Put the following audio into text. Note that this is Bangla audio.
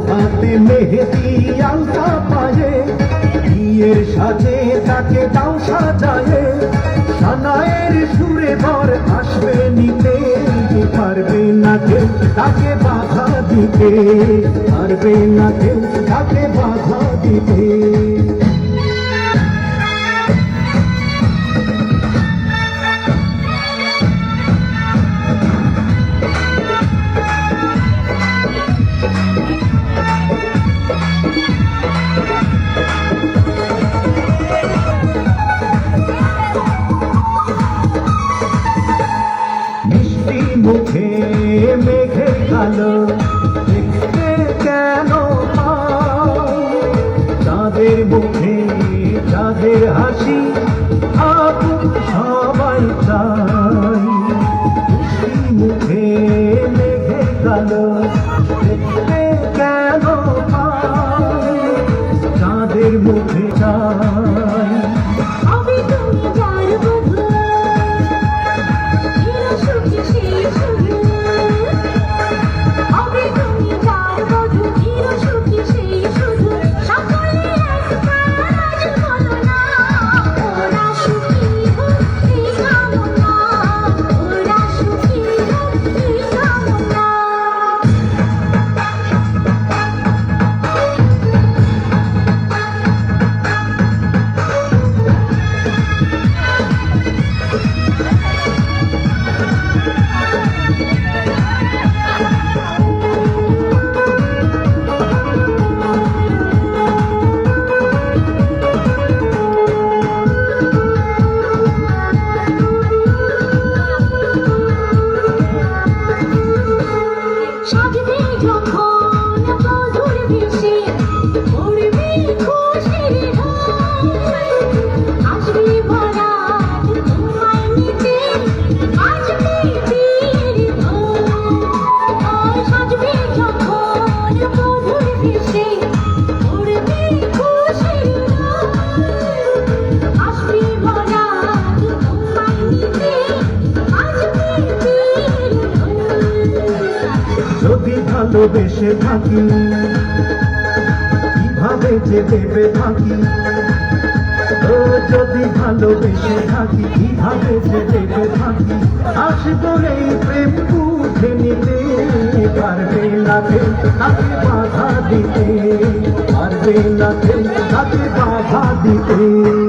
হাতে মেহেদি আলতা পায়ে বিয়ের সাজে তাকে দাও সাজায়ে সানায়ের সুরে বর আসবে নিতে পারবে না কেউ তাকে বাধা দিতে পারবে না কেউ তাকে বাধা দিতে মুখে মেঘে কালো দেখতে কেন চাঁদের মুখে চাঁদের হাসি আপন সবাই চাই মুখে মেঘে কালো দেখতে কেন চাঁদের মুখে চাই যদি ভালোবেসে থাকি কিভাবে যে দেবে থাকি যদি ভালোবেসে থাকি কিভাবে যে দেবে থাকি আসবো এই প্রেম বুঝে নিতে পারবে না কেউ তাকে বাধা দিতে পারবে না কেউ তাকে বাধা দিতে